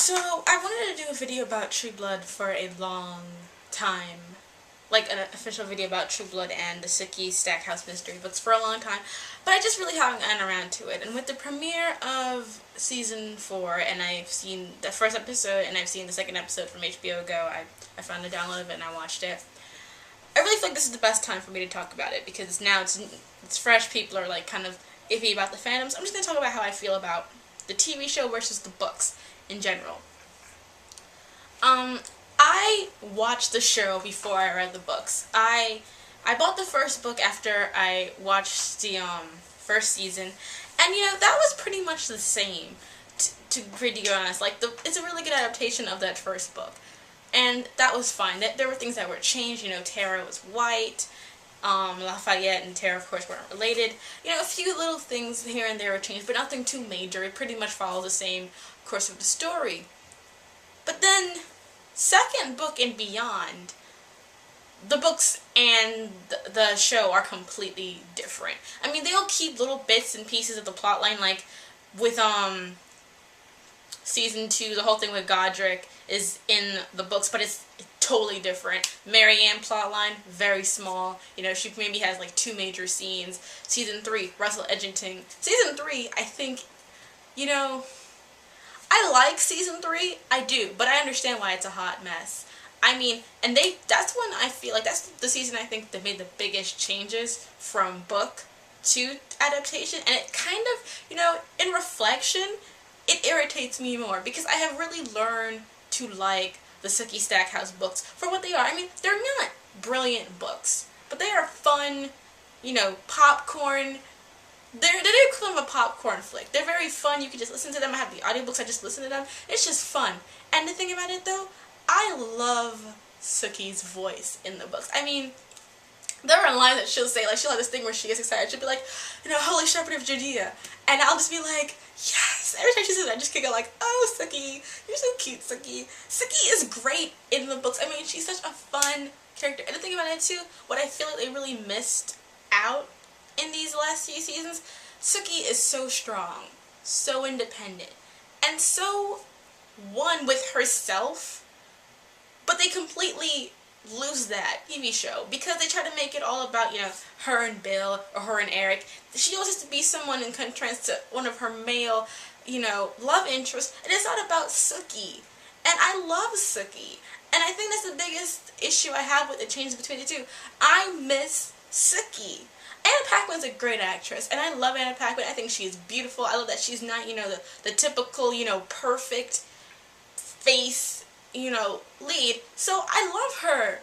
So, I wanted to do a video about True Blood for a long time. Like, an official video about True Blood and the Sookie Stackhouse mystery books for a long time. But I just really haven't gotten around to it. And with the premiere of Season 4, and I've seen the first episode, and I've seen the second episode from HBO Go, I found the download of it and I watched it. I really feel like this is the best time for me to talk about it, because now it's fresh, people are like kind of iffy about the fandoms. I'm just going to talk about how I feel about the TV show versus the books in general. I watched the show before I read the books. I bought the first book after I watched the first season, and that was pretty much the same, to be honest. Like, it's a really good adaptation of that first book, and that was fine. There were things that were changed. Tara was white. Lafayette and Tara, of course, weren't related. A few little things here and there were changed, but nothing too major. It pretty much follows the same course of the story. But then, second book and beyond, the books and the show are completely different. I mean, they'll keep little bits and pieces of the plotline, like with Season 2, the whole thing with Godric is in the books, but it's totally different. Marianne plotline, very small. She maybe has like 2 major scenes. Season 3, Russell Edgington. Season 3, I think, I like Season 3, I do, but I understand why it's a hot mess. I mean, and that's when I feel like that's the season I think that made the biggest changes from book to adaptation, and it kind of, in reflection, it irritates me more, because I have really learned to like the Sookie Stackhouse books for what they are. I mean, they're not brilliant books, but they are fun, popcorn. They're kind of a popcorn flick. They're very fun. You can just listen to them. I have the audiobooks. I just listen to them. It's just fun. And the thing about it, though, I love Sookie's voice in the books. I mean, there are lines that she'll say, like, she'll have this thing where she gets excited. She'll be like, Holy Shepherd of Judea. And I'll just be like, yes. Every time she says it, I just can go like, oh, Sookie, you're so cute, Sookie. Sookie is great in the books. I mean, she's such a fun character. And the thing about it, too, what I feel like they really missed out in these last few seasons, Sookie is so strong, so independent, and so one with herself, but they completely lose that TV show because they try to make it all about, her and Bill or her and Eric. She always has to be someone in contrast to one of her male, love interests, and it's not about Sookie. And I love Sookie, and I think that's the biggest issue I have with the changes between the two. I miss Sookie. Anna Paquin's a great actress, and I love Anna Paquin. I think she's beautiful. I love that she's not, the typical, perfect face, lead. So I love her.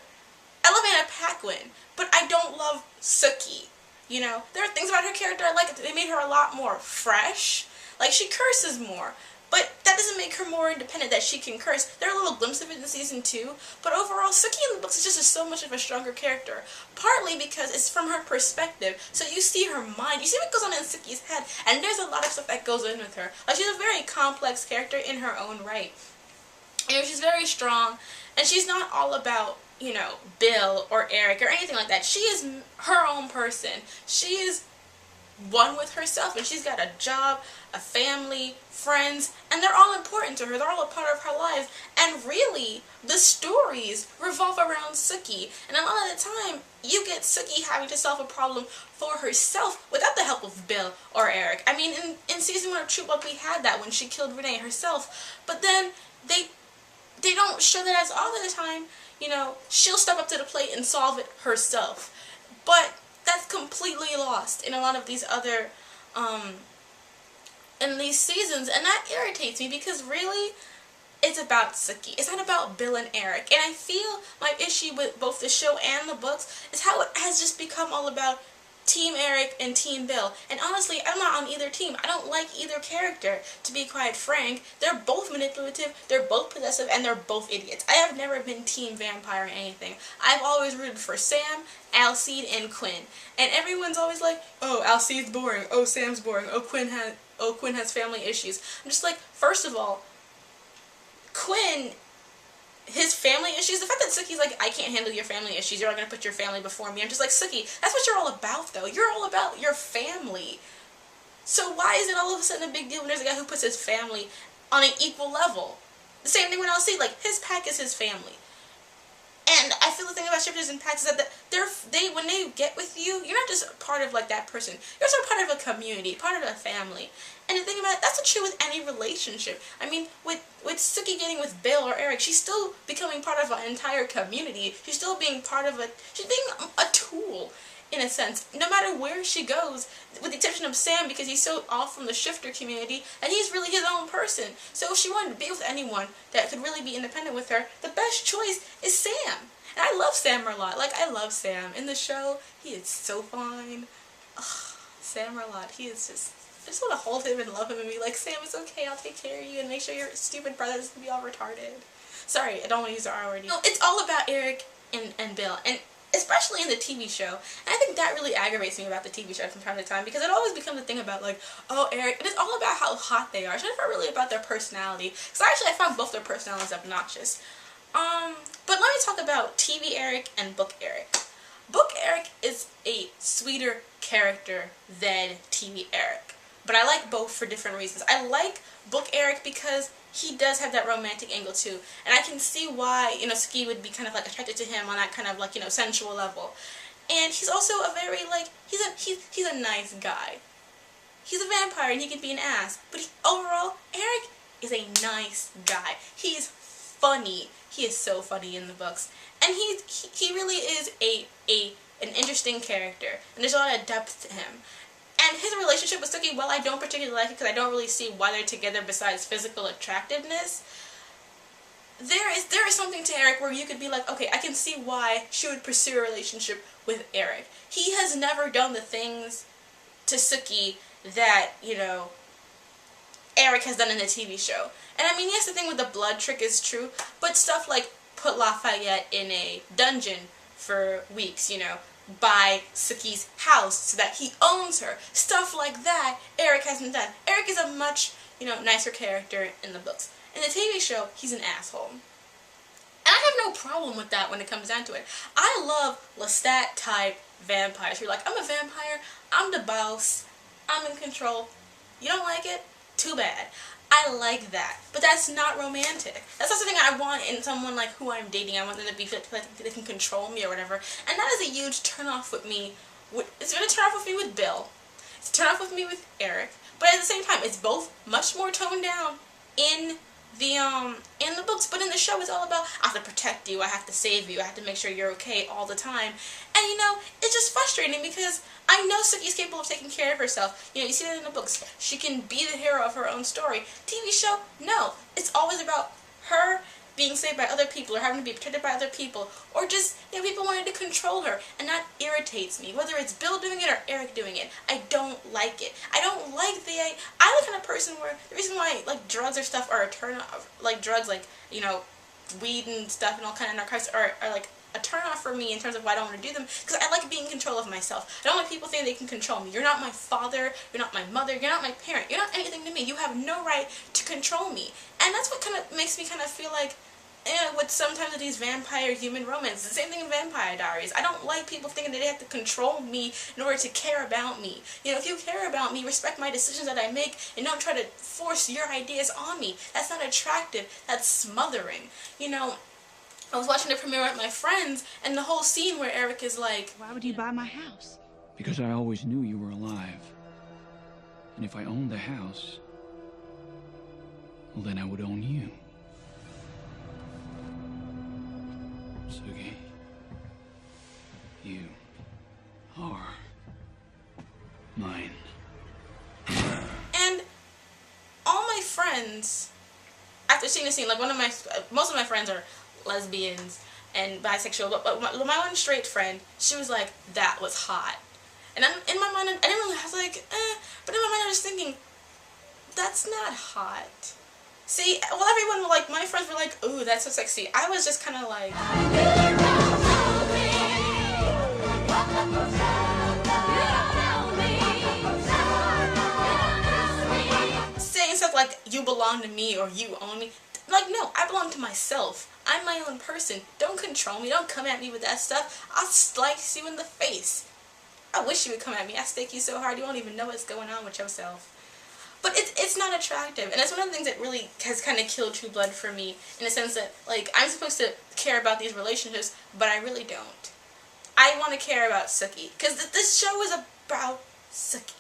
I love Anna Paquin, but I don't love Sookie. There are things about her character I like. They made her a lot more fresh. Like, she curses more. But that doesn't make her more independent that she can curse. There are a little glimpse of it in Season 2, but overall, Sookie in the books is just so much of a stronger character. Partly because it's from her perspective, so you see her mind, you see what goes on in Sookie's head, and there's a lot of stuff that goes in with her. Like, she's a very complex character in her own right. She's very strong, and she's not all about, Bill or Eric or anything like that. She is her own person. She is one with herself, and she's got a job, a family, friends, and they're all important to her. They're all a part of her life, and really, the stories revolve around Sookie, and a lot of the time, you get Sookie having to solve a problem for herself without the help of Bill or Eric. I mean, in Season 1 of True Blood, we had that when she killed Renee herself, but then they don't show that as all the time. She'll step up to the plate and solve it herself, but that's completely lost in a lot of these other, in these seasons, and that irritates me because really, it's about Sookie. It's not about Bill and Eric, and I feel my issue with both the show and the books is how it has just become all about Team Eric and Team Bill, and honestly, I'm not on either team. I don't like either character, to be quite frank. They're both manipulative, they're both possessive, and they're both idiots. I have never been Team Vampire or anything. I've always rooted for Sam, Alcide, and Quinn, and everyone's always like, oh, Alcide's boring, oh, Sam's boring, oh, Quinn has family issues. I'm just like, first of all, Quinn, his family issues, the fact that Sookie's like, I can't handle your family issues, you're not going to put your family before me. I'm just like, Sookie, that's what you're all about, though. You're all about your family. So why is it all of a sudden a big deal when there's a guy who puts his family on an equal level? The same thing with LC, like, his pack is his family. And I feel the thing about shifters and packs is that when they get with you, you're not just part of like that person. You're also part of a community, part of a family. And the thing about it, that's true with any relationship. I mean, with Sookie getting with Bill or Eric, she's still becoming part of an entire community. She's still being part of she's being a tool, in a sense. No matter where she goes, with the exception of Sam, because he's so off from the shifter community, and he's really his own person. So if she wanted to be with anyone that could really be independent with her, the best choice is Sam. And I love Sam a lot. Like, I love Sam. In the show, he is so fine. Ugh, Sam a lot. He is just... I just want to hold him and love him and be like, Sam, it's okay, I'll take care of you and make sure your stupid brother doesn't be all retarded. Sorry, I don't want to use the R word. No, it's all about Eric and Bill, and especially in the TV show. And I think that really aggravates me about the TV show from time to time, because it always becomes a thing about, like, oh, Eric, and it's all about how hot they are. It's never really about their personality, because I found both their personalities obnoxious. But let me talk about TV Eric and Book Eric. Book Eric is a sweeter character than TV Eric. But I like both for different reasons. I like Book Eric because he does have that romantic angle too. And I can see why, you know, Sookie would be kind of like attracted to him on that kind of like, you know, sensual level. And he's also a very like, he's a nice guy. He's a vampire and he can be an ass. But overall, Eric is a nice guy. He's funny. He is so funny in the books. And he really is an interesting character. And there's a lot of depth to him. And his relationship with Sookie, well, I don't particularly like it because I don't really see why they're together besides physical attractiveness. There is something to Eric where you could be like, okay, I can see why she would pursue a relationship with Eric. He has never done the things to Sookie that, you know, Eric has done in the TV show. And I mean, yes, the thing with the blood trick is true, but stuff like put Lafayette in a dungeon for weeks, you know, buy Sookie's house so that he owns her. Stuff like that, Eric hasn't done. Eric is a much, you know, nicer character in the books. In the TV show, he's an asshole. And I have no problem with that when it comes down to it. I love Lestat type vampires who are like, I'm a vampire, I'm the boss, I'm in control. You don't like it? Too bad. I like that. But that's not romantic. That's not something I want in someone like who I'm dating. I want them to be like they can control me or whatever. And that is a huge turn off with me. It's going to turn off with me with Bill. It's a turn off with me with Eric. But at the same time, it's both much more toned down in the books, but in the show it's all about, I have to protect you, I have to save you, I have to make sure you're okay all the time. And you know, it's just frustrating because I know Sookie's capable of taking care of herself. You know, you see that in the books. She can be the hero of her own story. TV show, no. It's always about her being saved by other people or having to be protected by other people, or just, you know, people wanting to control her, and that irritates me. Whether it's Bill doing it or Eric doing it, I don't like it. I don't like I'm the kind of person where the reason why like drugs or stuff are a turn off, like drugs like, you know, weed and stuff and all kind of narcotics are like a turn off for me in terms of why I don't want to do them, because I like being in control of myself. I don't like people thinking they can control me. You're not my father, you're not my mother, you're not my parent, you're not anything to me. You have no right to control me. And that's what kind of makes me kind of feel like, with sometimes of these vampire human romances. The same thing in Vampire Diaries. I don't like people thinking that they have to control me in order to care about me. You know, if you care about me, respect my decisions that I make, and don't try to force your ideas on me. That's not attractive. That's smothering. You know, I was watching the premiere with my friends, and the whole scene where Eric is like, why would you buy my house? Because I always knew you were alive. And if I owned the house, well, then I would own you. Sookie, you are mine. And all my friends, after seeing the scene, like most of my friends are lesbians and bisexual, but my one straight friend, she was like, that was hot. And then in my mind, I didn't really, I was like, but in my mind I was thinking, that's not hot. See, well, everyone, like, my friends were like, ooh, that's so sexy. I was just kind of like, saying stuff like, you belong to me or you own me. Like, no, I belong to myself. I'm my own person. Don't control me. Don't come at me with that stuff. I'll slice you in the face. I wish you would come at me. I stake you so hard you won't even know what's going on with yourself. But it's not attractive, and it's one of the things that really has kind of killed True Blood for me, in the sense that, like, I'm supposed to care about these relationships, but I really don't. I want to care about Sookie, because this show is about Sookie.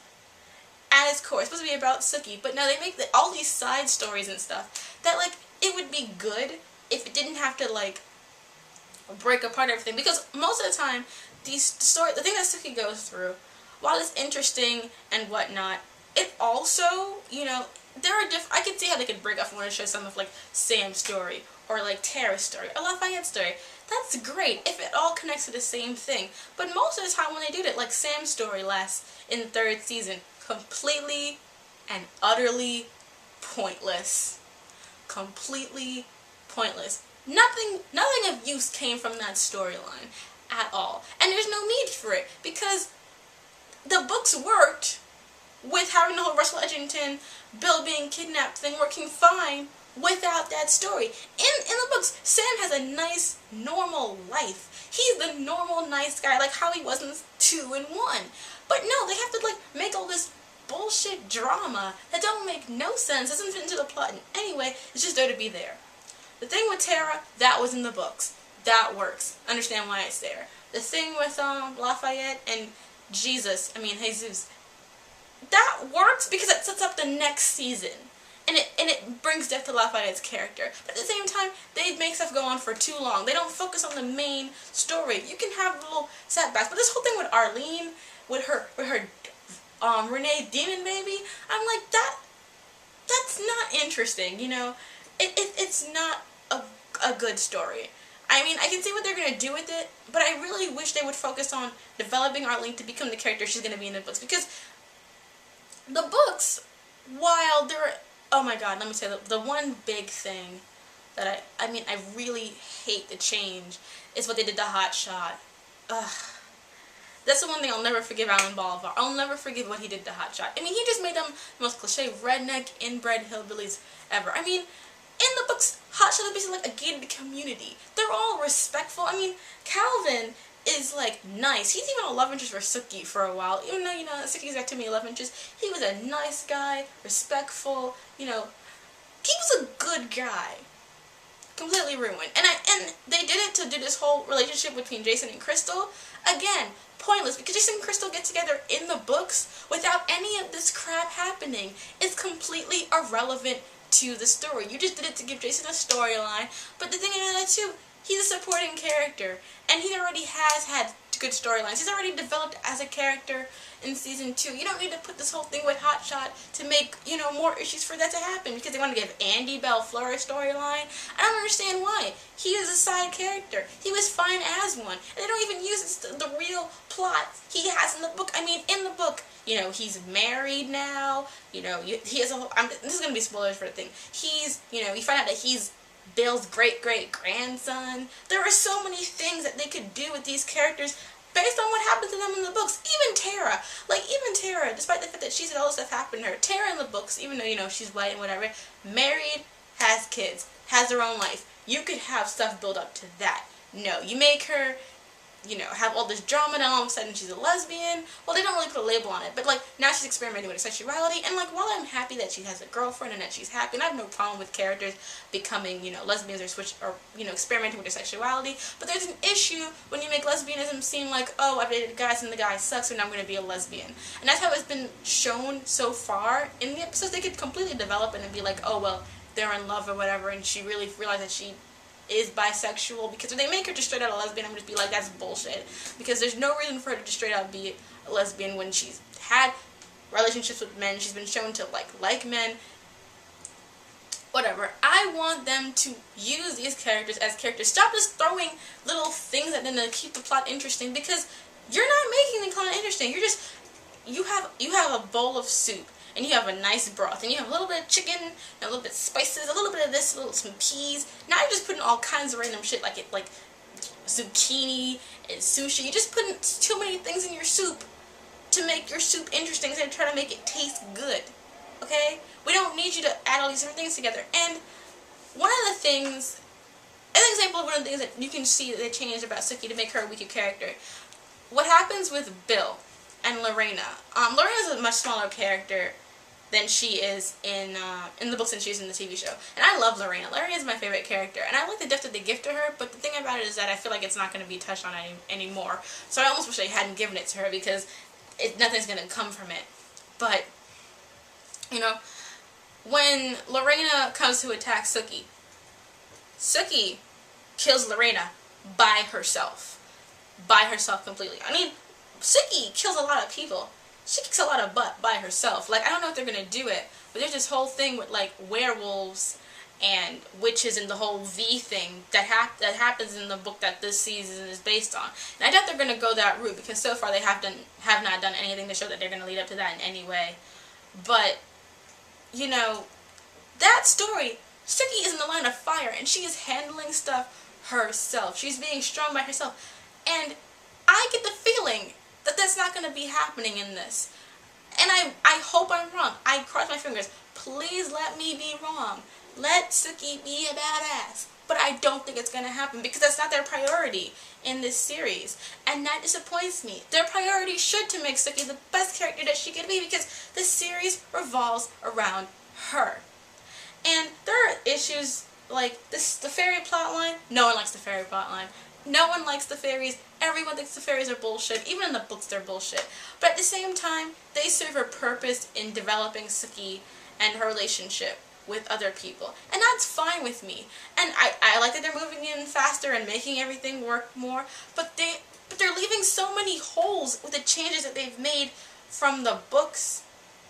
At its core, it's supposed to be about Sookie, but no, they make all these side stories and stuff that, like, it would be good if it didn't have to, like, break apart everything, because most of the time, the thing that Sookie goes through, while it's interesting and whatnot, it also, you know, there are I could see how they could break off and want to show some of, like, Sam's story, or, like, Tara's story, or Lafayette's story. That's great if it all connects to the same thing. But most of the time when they do that, like Sam's story last in the 3rd season, completely and utterly pointless. Completely pointless. Nothing of use came from that storyline at all. And there's no need for it, because the books worked with having the whole Russell Edgington, Bill being kidnapped thing working fine without that story. In the books, Sam has a nice, normal life. He's the normal, nice guy, like how he was in 2 and 1. But no, they have to, like, make all this bullshit drama that don't make no sense, doesn't fit into the plot in any way, it's just there to be there. The thing with Tara, that was in the books. That works. Understand why it's there. The thing with Lafayette and Jesus, that works because it sets up the next season. And it brings depth to Lafayette's character. But at the same time, they make stuff go on for too long. They don't focus on the main story. You can have little setbacks. But this whole thing with Arlene, with her Renee Demon baby, I'm like, that's not interesting, you know? It's not a good story. I mean, I can see what they're going to do with it, but I really wish they would focus on developing Arlene to become the character she's going to be in the books. Because the books, while they're... Oh my god, let me say, the one big thing that I really hate to change is what they did to Hot Shot. Ugh. That's the one thing I'll never forgive Alan Bolivar. I'll never forgive what he did to Hot Shot. I mean, he just made them the most cliche redneck, inbred hillbillies ever. I mean, in the books, Hot Shot is basically like a gated community. They're all respectful. I mean, Calvin is, like, nice. He's even a love interest for Sookie for a while. Even though, you know, Sookie's got too many love interests, he was a nice guy, respectful, you know. He was a good guy. Completely ruined. And they did it to do this whole relationship between Jason and Crystal. Again, pointless, because Jason and Crystal get together in the books without any of this crap happening. It's completely irrelevant to the story. You just did it to give Jason a storyline. But the thing about that too, he's a supporting character, and he already has had good storylines. He's already developed as a character in season 2. You don't need to put this whole thing with Hot Shot to make, you know, more issues for that to happen, because they want to give Andy Belfleur a storyline. I don't understand why. He is a side character. He was fine as one. And they don't even use the real plot he has in the book. I mean, in the book, you know, he's married now. You know, he has a whole... this is going to be spoilers for the thing. He's, you know, you find out that he's Bill's great-great-grandson. There are so many things that they could do with these characters based on what happened to them in the books. Even Tara, despite the fact that she said all this stuff happened to her, Tara in the books, even though, you know, she's white and whatever, married, has kids, has her own life. You could have stuff build up to that. No, you make her, you know, have all this drama, and all of a sudden she's a lesbian. Well, they don't really put a label on it, but, like, now she's experimenting with her sexuality, and, like, while I'm happy that she has a girlfriend and that she's happy, and I have no problem with characters becoming, you know, lesbians or you know, experimenting with their sexuality, but there's an issue when you make lesbianism seem like, oh, I've dated guys and the guy sucks, so now I'm going to be a lesbian. And that's how it's been shown so far in the episodes. They could completely develop it and be like, oh, well, they're in love or whatever, and she really realized that she is bisexual, because if they make her just straight out a lesbian, I'm just be like, that's bullshit, because there's no reason for her to just straight out be a lesbian when she's had relationships with men, she's been shown to like men, whatever. I want them to use these characters as characters. Stop just throwing little things at them to keep the plot interesting, because you're not making the plot interesting. You're just, you have a bowl of soup, and you have a nice broth, and you have a little bit of chicken, and a little bit of spices, a little bit of this, some peas. Now you're just putting all kinds of random shit, like zucchini and sushi. You're just putting too many things in your soup to make your soup interesting instead of trying to make it taste good. Okay? We don't need you to add all these different things together. And one of the things, as an example of one of the things that you can see that they changed about Sookie to make her a weaker character, what happens with Bill and Lorena. Lorena's a much smaller character than she is in the books and she's in the TV show. And I love Lorena. Lorena is my favorite character, and I like the depth that they give to her, but the thing about it is that I feel like it's not going to be touched on anymore. So I almost wish they hadn't given it to her, because nothing's going to come from it. But, you know, when Lorena comes to attack Sookie, Sookie kills Lorena by herself. By herself completely. I mean, Sookie kills a lot of people. She kicks a lot of butt by herself. Like, I don't know if they're gonna do it, but there's this whole thing with, like, werewolves and witches and the whole V thing that happens in the book that this season is based on. And I doubt they're gonna go that route, because so far they have not done anything to show that they're gonna lead up to that in any way. But, you know, that story, Sookie is in the line of fire, and she is handling stuff herself. She's being strong by herself. And I get the feeling that that's not going to be happening in this. And I hope I'm wrong. I cross my fingers. Please let me be wrong. Let Sookie be a badass. But I don't think it's going to happen, because that's not their priority in this series. And that disappoints me. Their priority should to make Sookie the best character that she could be, because the series revolves around her. And there are issues like this, the fairy plotline. No one likes the fairy plotline. No one likes the fairies. Everyone thinks the fairies are bullshit. Even in the books, they're bullshit. But at the same time, they serve a purpose in developing Sookie and her relationship with other people. And that's fine with me. And I like that they're moving in faster and making everything work more. But they're leaving so many holes with the changes that they've made from the books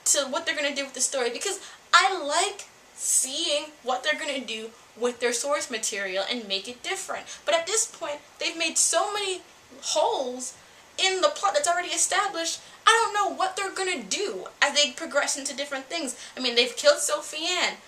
to what they're going to do with the story. Because I like seeing what they're going to do with their source material and make it different. But at this point, they've made so many holes in the plot that's already established. I don't know what they're going to do as they progress into different things. I mean, they've killed Sophie Ann.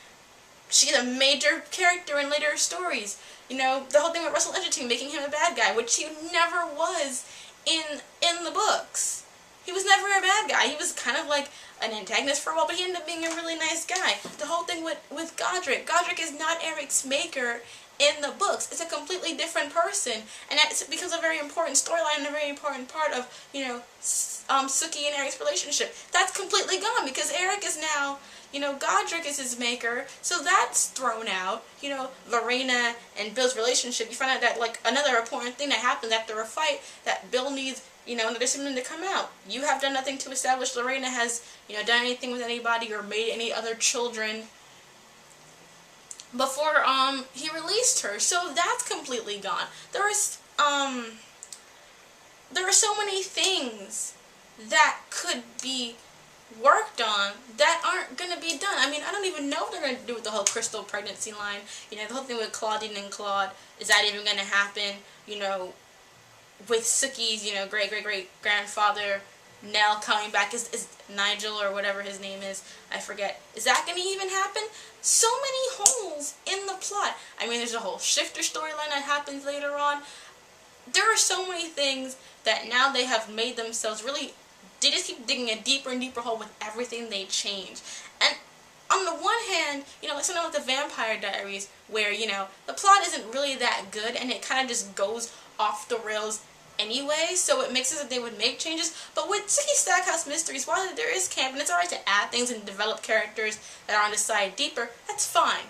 She's a major character in later stories. You know, the whole thing with Russell Edgerton making him a bad guy, which he never was in the books. He was never a bad guy. He was kind of like an antagonist for a while, but he ended up being a really nice guy. The whole thing with Godric. Godric is not Eric's maker in the books. It's a completely different person. And that becomes a very important storyline and a very important part of, you know, Sookie and Eric's relationship. That's completely gone, because Eric is now, you know, Godric is his maker, so that's thrown out. You know, Lorena and Bill's relationship, you find out that, like, another important thing that happens after a fight, that Bill needs, you know, another sibling to come out. You have done nothing to establish Lorena has, you know, done anything with anybody or made any other children before he released her. So that's completely gone. There are so many things that could be worked on that aren't going to be done. I mean, I don't even know what they're going to do with the whole Crystal pregnancy line. You know, the whole thing with Claudine and Claude. Is that even going to happen? You know, with Sookie's, you know, great-great-great-grandfather, Nell coming back is Nigel or whatever his name is. I forget. Is that going to even happen? So many holes in the plot. I mean, there's a whole Shifter storyline that happens later on. There are so many things that now they have made themselves really, they just keep digging a deeper and deeper hole with everything they change. And on the one hand, you know, like something like the Vampire Diaries, where, you know, the plot isn't really that good and it kind of just goes off the rails anyway, so it makes sense that they would make changes. But with Sookie Stackhouse Mysteries, while there is camp and it's alright to add things and develop characters that are on the side deeper, that's fine.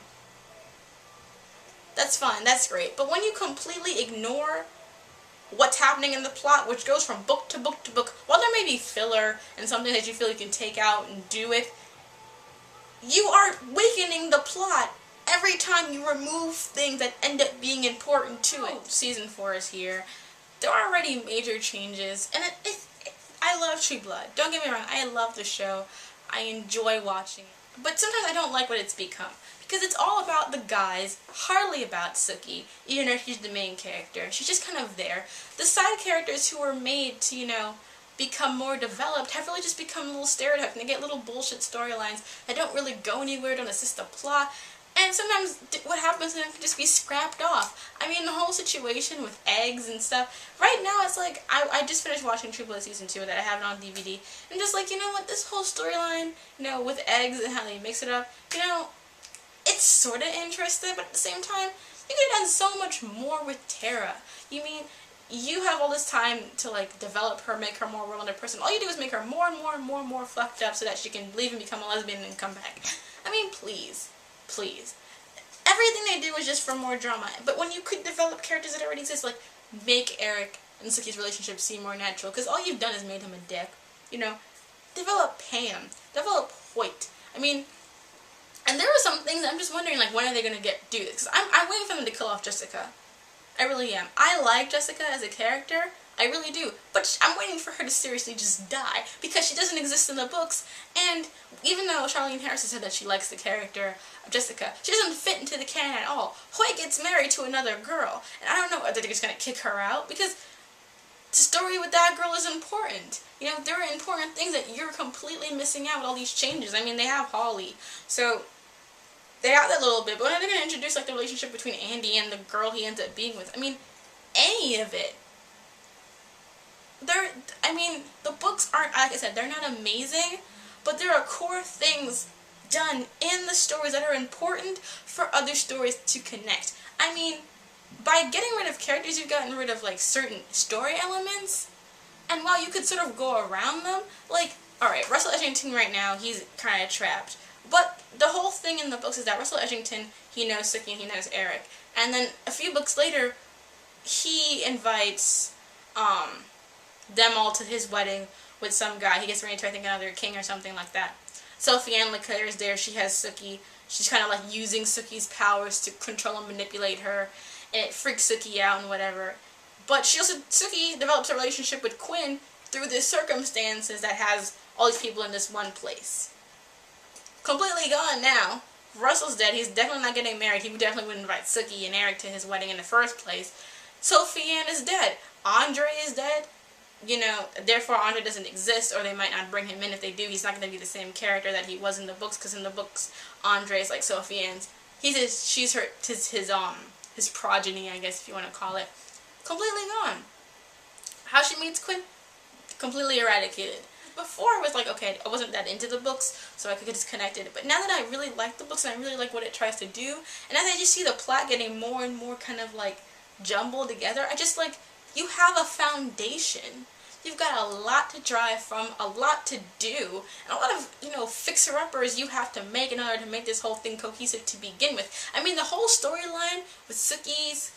That's fine, that's great. But when you completely ignore what's happening in the plot, which goes from book to book to book, while there may be filler and something that you feel you can take out and do with, you are weakening the plot every time you remove things that end up being important to it. Season 4 is here. There are already major changes, and I love True Blood. Don't get me wrong, I love the show. I enjoy watching it. But sometimes I don't like what it's become. Because it's all about the guys, hardly about Sookie, even though she's the main character. She's just kind of there. The side characters who were made to, you know, become more developed have really just become little stereotypes, and they get little bullshit storylines that don't really go anywhere, don't assist the plot. And sometimes what happens to them can just be scrapped off. I mean, the whole situation with eggs and stuff. Right now, it's like, I just finished watching True Blood Season 2 that I have it on DVD. And just like, you know what, this whole storyline, you know, with eggs and how they mix it up, you know, it's sort of interesting, but at the same time, you could have done so much more with Tara. You mean, you have all this time to like develop her, make her more well-rounded person. All you do is make her more and more and more and more fucked up so that she can leave and become a lesbian and come back. I mean, please, please. Everything they do is just for more drama. But when you could develop characters that already exist, like make Eric and Sookie's relationship seem more natural, because all you've done is made him a dick. You know, develop Pam, develop Hoyt. I mean, and there are some things I'm just wondering, like, when are they gonna do this? Because I'm waiting for them to kill off Jessica. I really am. I like Jessica as a character. I really do. But I'm waiting for her to seriously just die, because she doesn't exist in the books. And even though Charlene Harris has said that she likes the character of Jessica, she doesn't fit into the canon at all. Hoyt gets married to another girl, and I don't know whether they're just gonna kick her out, because the story with that girl is important. You know, there are important things that you're completely missing out with all these changes. I mean, they have Holly, so they have that little bit, but when are they going to introduce like the relationship between Andy and the girl he ends up being with? I mean, any of it. I mean, the books aren't, like I said, they're not amazing, but there are core things done in the stories that are important for other stories to connect. I mean, by getting rid of characters, you've gotten rid of like certain story elements, and while you could sort of go around them, like, alright, Russell Edgington right now, he's kind of trapped. But the whole thing in the books is that Russell Edgington, he knows Sookie and he knows Eric. And then a few books later, he invites them all to his wedding with some guy. He gets married to, I think, another king or something like that. Sophie Anne Leclerc is there. She has Sookie. She's kind of like using Sookie's powers to control and manipulate her. And it freaks Sookie out and whatever. But Sookie develops a relationship with Quinn through the circumstances that has all these people in this one place. Completely gone now. Russell's dead. He's definitely not getting married. He definitely wouldn't invite Sookie and Eric to his wedding in the first place. Sophie Anne is dead. Andre is dead. You know, therefore Andre doesn't exist, or they might not bring him in. If they do, he's not going to be the same character that he was in the books, because in the books, Andre is like Sophie Anne's. She's his progeny, I guess, if you want to call it. Completely gone. How she meets Quinn? Completely eradicated. Before I was like, okay, I wasn't that into the books, so I could disconnect it. But now that I really like the books and I really like what it tries to do, and as I just see the plot getting more and more kind of like jumbled together, I just like, you have a foundation. You've got a lot to drive from, a lot to do, and a lot of, you know, fixer-uppers you have to make in order to make this whole thing cohesive to begin with. I mean, the whole storyline with Sookie's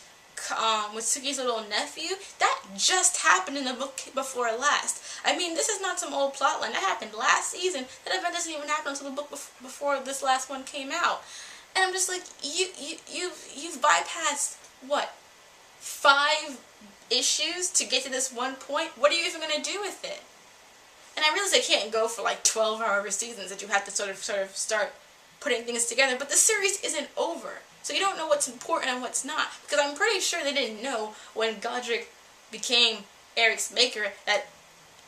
little nephew, that just happened in the book before last. I mean, this is not some old plotline. That happened last season. That event doesn't even happen until the book before this last one came out. And I'm just like, you've bypassed, what, 5 issues to get to this one point? What are you even going to do with it? And I realize I can't go for like 12-hour seasons, that you have to sort of start putting things together, but the series isn't over. So you don't know what's important and what's not. Because I'm pretty sure they didn't know when Godric became Eric's maker that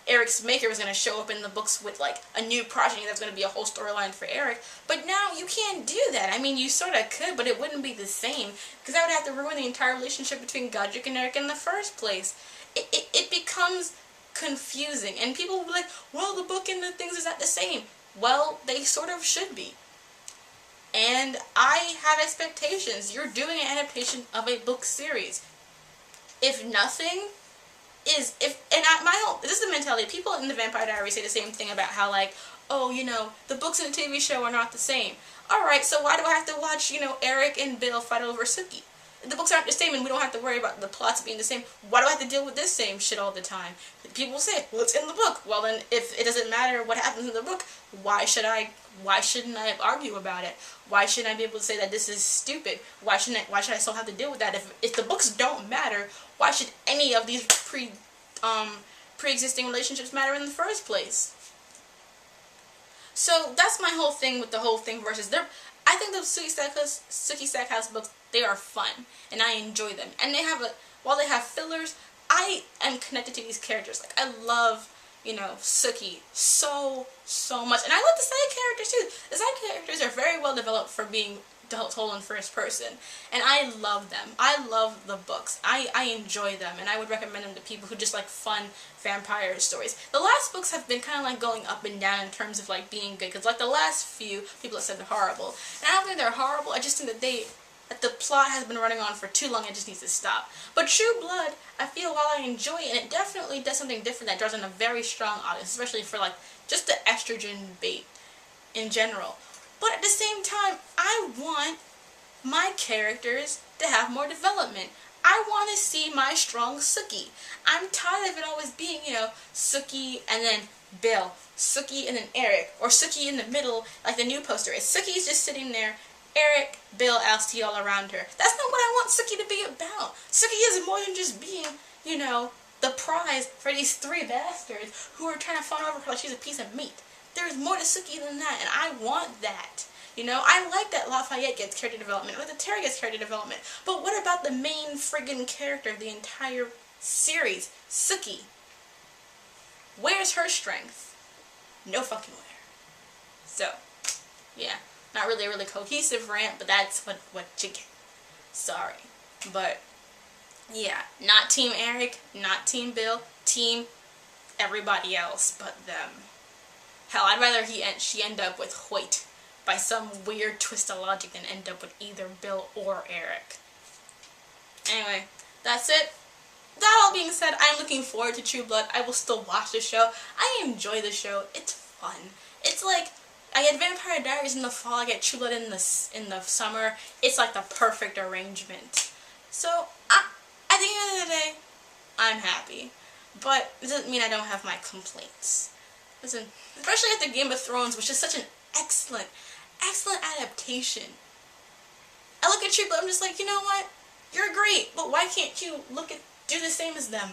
Eric's maker was going to show up in the books with like a new progeny that's going to be a whole storyline for Eric. But now you can't do that. I mean, you sort of could, but it wouldn't be the same. Because that would have to ruin the entire relationship between Godric and Eric in the first place. It becomes confusing. And people will be like, well, the book and the things is not the same. Well, they sort of should be. And I have expectations. You're doing an adaptation of a book series. If nothing is, this is the mentality. People in the Vampire Diaries say the same thing about how, like, oh, you know, the books and the TV show are not the same. Alright, so why do I have to watch, you know, Eric and Bill fight over Sookie? The books aren't the same and we don't have to worry about the plots being the same. Why do I have to deal with this same shit all the time? People say, well, it's in the book. Well, then, if it doesn't matter what happens in the book, why shouldn't I argue about it? Why shouldn't I be able to say that this is stupid? Why should I still have to deal with that? If the books don't matter, why should any of these pre-existing relationships matter in the first place? So that's my whole thing with the whole thing versus I think the Sookie Stackhouse books, they are fun and I enjoy them. And they have while they have fillers, I am connected to these characters. Like, I love, you know, Sookie so much. And I love the side characters too. The side characters are very well developed for being told in first person. And I love them. I love the books. I enjoy them. And I would recommend them to people who just like fun vampire stories. The last books have been kind of like going up and down in terms of like being good. Because like the last few, people have said they're horrible. And I don't think they're horrible. I just think that that the plot has been running on for too long, it just needs to stop. But True Blood, I feel while I enjoy it, and it definitely does something different that draws in a very strong audience, especially for like just the estrogen bait in general. But at the same time, I want my characters to have more development. I want to see my strong Sookie. I'm tired of it always being, you know, Sookie and then Bill, Sookie and then Eric, or Sookie in the middle, like the new poster is. Sookie's just sitting there, Eric, Bill, Alcee all around her. That's not what I want Sookie to be about. Sookie is more than just being, you know, the prize for these three bastards who are trying to fawn over her like she's a piece of meat. There's more to Sookie than that, and I want that. You know, I like that Lafayette gets character development, or that Terry gets character development, but what about the main friggin' character of the entire series, Sookie? Where's her strength? No fucking where. So, yeah, not really a really cohesive rant, but that's what you get. Sorry. But, yeah, not Team Eric, not Team Bill, Team everybody else but them. Hell, I'd rather she end up with Hoyt by some weird twist of logic than end up with either Bill or Eric. Anyway, that's it. That all being said, I'm looking forward to True Blood. I will still watch the show. I enjoy the show. It's fun. It's like, I get Vampire Diaries in the fall, I get True Blood in the summer. It's like the perfect arrangement. So, at the end of the day, I'm happy. But it doesn't mean I don't have my complaints. Listen, especially after Game of Thrones, which is such an excellent adaptation. I look at True Blood, I'm just like, you know what? You're great, but why can't you do the same as them?